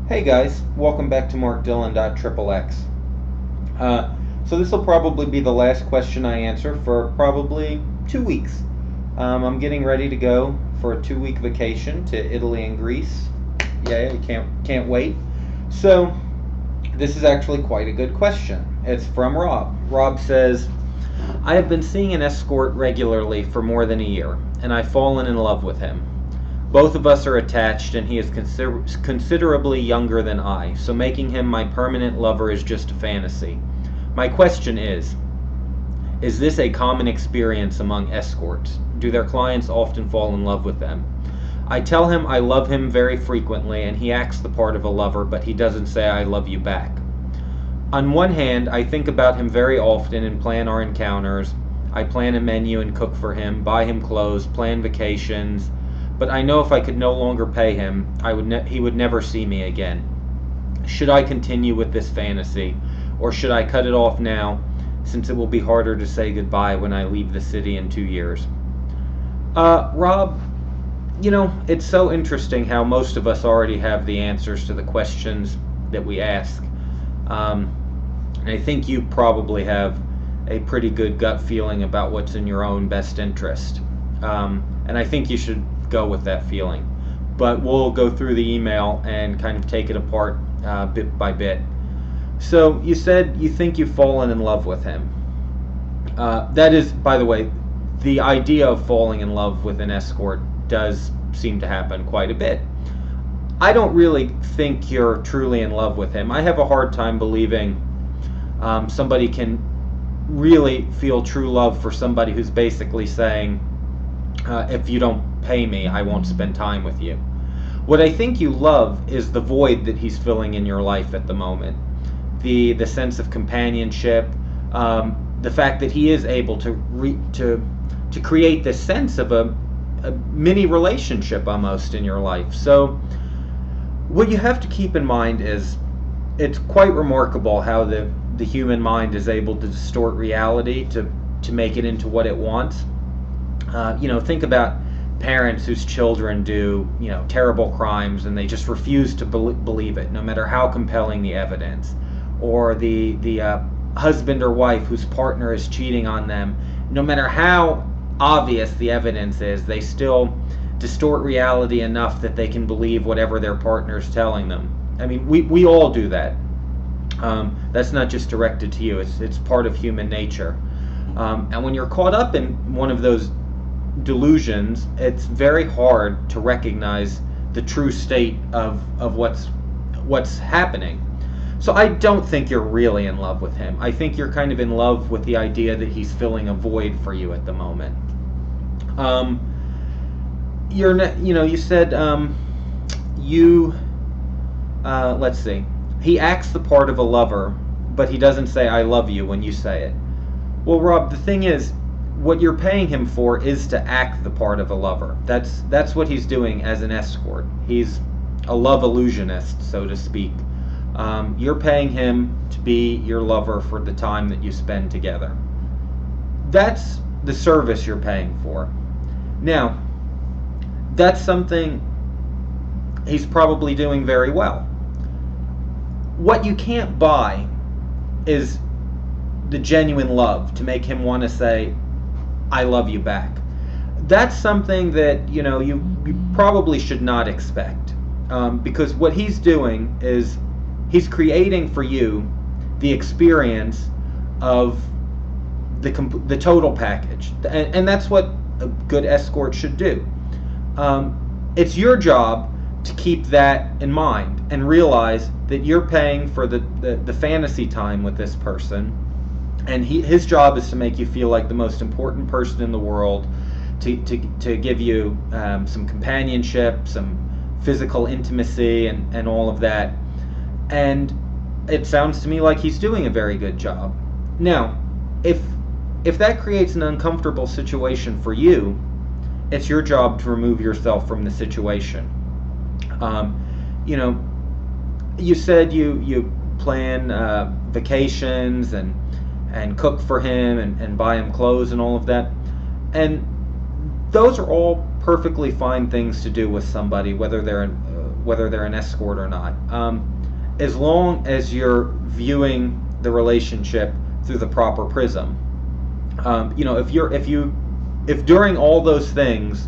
Hey guys, welcome back to MarkDillon.xxx. So this will probably be the last question I answer for probably 2 weeks. I'm getting ready to go for a 2 week vacation to Italy and Greece. Yeah, you can't wait. So this is actually quite a good question. It's from Rob. Rob says, I have been seeing an escort regularly for more than a year, and I've fallen in love with him. Both of us are attached, and he is considerably younger than I, so making him my permanent lover is just a fantasy. My question is this a common experience among escorts? Do their clients often fall in love with them? I tell him I love him very frequently, and he acts the part of a lover, but he doesn't say I love you back. On one hand, I think about him very often and plan our encounters. I plan a menu and cook for him, buy him clothes, plan vacations, but I know if I could no longer pay him, he would never see me again. Should I continue with this fantasy, or should I cut it off now, since it will be harder to say goodbye when I leave the city in 2 years? Rob, it's so interesting how most of us already have the answers to the questions that we ask. Um, I think you probably have a pretty good gut feeling about what's in your own best interest. And I think you should go with that feeling. But we'll go through the email and kind of take it apart bit by bit. So you said you think you've fallen in love with him. That is, by the way, the idea of falling in love with an escort does seem to happen quite a bit. I don't really think you're truly in love with him. I have a hard time believing somebody can really feel true love for somebody who's basically saying, if you don't pay me, I won't spend time with you. What I think you love is the void that he's filling in your life at the moment. The sense of companionship, the fact that he is able to create this sense of a mini relationship almost in your life. So what you have to keep in mind is it's quite remarkable how the human mind is able to distort reality to make it into what it wants. Think about parents whose children do terrible crimes and they just refuse to believe it, no matter how compelling the evidence, or the husband or wife whose partner is cheating on them, no matter how obvious the evidence is, they still distort reality enough that they can believe whatever their partner is telling them. I mean, we all do that. That's not just directed to you. It's part of human nature. And when you're caught up in one of those delusions, it's very hard to recognize the true state of what's happening. So I don't think you're really in love with him. I think you're kind of in love with the idea that he's filling a void for you at the moment. Um, you said you let's see. He acts the part of a lover, but he doesn't say I love you when you say it. Well, Rob, the thing is, what you're paying him for is to act the part of a lover. That's what he's doing as an escort. He's a love illusionist, so to speak. You're paying him to be your lover for the time that you spend together. That's the service you're paying for. Now, that's something he's probably doing very well. What you can't buy is the genuine love to make him want to say, I love you back. That's something that you probably should not expect, because what he's doing is he's creating for you the experience of the total package, and that's what a good escort should do. It's your job to keep that in mind and realize that you're paying for the fantasy time with this person, and his job is to make you feel like the most important person in the world, to give you some companionship, some physical intimacy, and all of that. And it sounds to me like he's doing a very good job. Now, if that creates an uncomfortable situation for you, it's your job to remove yourself from the situation. Um, you know, you said you plan vacations and cook for him and buy him clothes and all of that, and those are all perfectly fine things to do with somebody, whether they're whether they're an escort or not. As long as you're viewing the relationship through the proper prism. If during all those things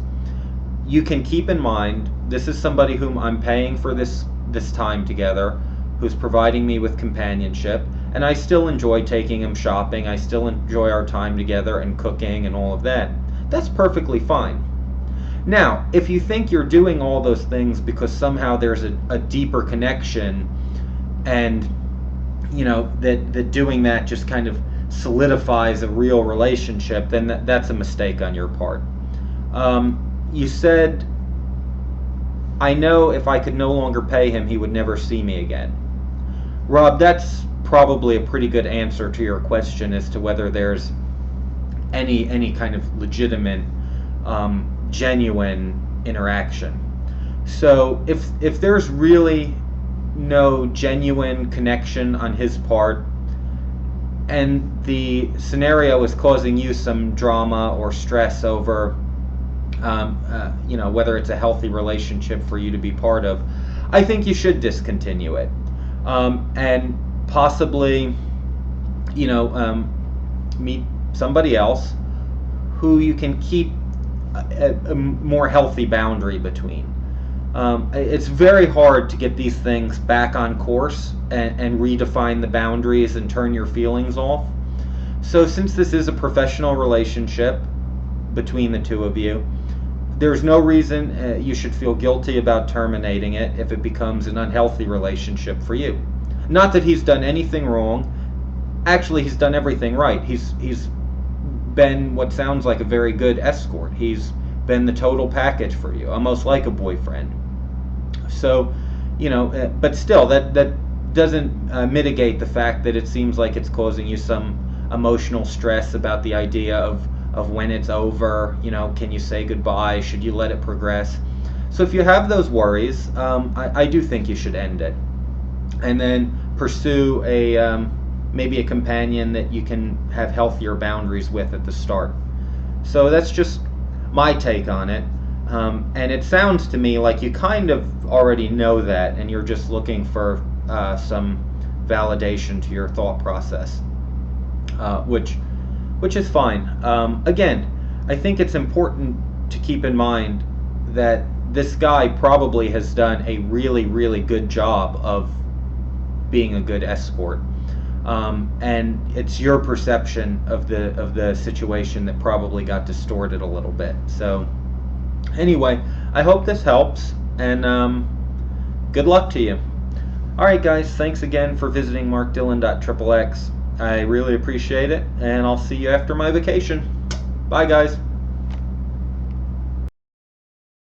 you can keep in mind, this is somebody whom I'm paying for this time together, who's providing me with companionship, and I still enjoy taking him shopping, I still enjoy our time together and cooking and all of that. That's perfectly fine. Now, if you think you're doing all those things because somehow there's a deeper connection, and that doing that just kind of solidifies a real relationship, then that's a mistake on your part. You said, I know if I could no longer pay him, he would never see me again. Rob, that's probably a pretty good answer to your question as to whether there's any kind of legitimate, genuine interaction. So if there's really no genuine connection on his part, and the scenario is causing you some drama or stress over whether it's a healthy relationship for you to be part of, I think you should discontinue it, and possibly meet somebody else who you can keep a more healthy boundary between. It's very hard to get these things back on course and redefine the boundaries and turn your feelings off. So since this is a professional relationship between the two of you, there's no reason you should feel guilty about terminating it if it becomes an unhealthy relationship for you. Not that he's done anything wrong. Actually, he's done everything right. He's been what sounds like a very good escort. He's been the total package for you, almost like a boyfriend. So, but still, that doesn't mitigate the fact that it seems like it's causing you some emotional stress about the idea of when it's over. Can you say goodbye? Should you let it progress? So if you have those worries, I do think you should end it, and then pursue maybe a companion that you can have healthier boundaries with at the start. So that's just my take on it. And it sounds to me like you kind of already know that, and you're just looking for some validation to your thought process, which is fine. Again, I think it's important to keep in mind that this guy probably has done a really, really good job of being a good escort. And it's your perception of the situation that probably got distorted a little bit. So anyway, I hope this helps, and good luck to you. Alright guys, thanks again for visiting markdillon.xxx. I really appreciate it, and I'll see you after my vacation. Bye guys.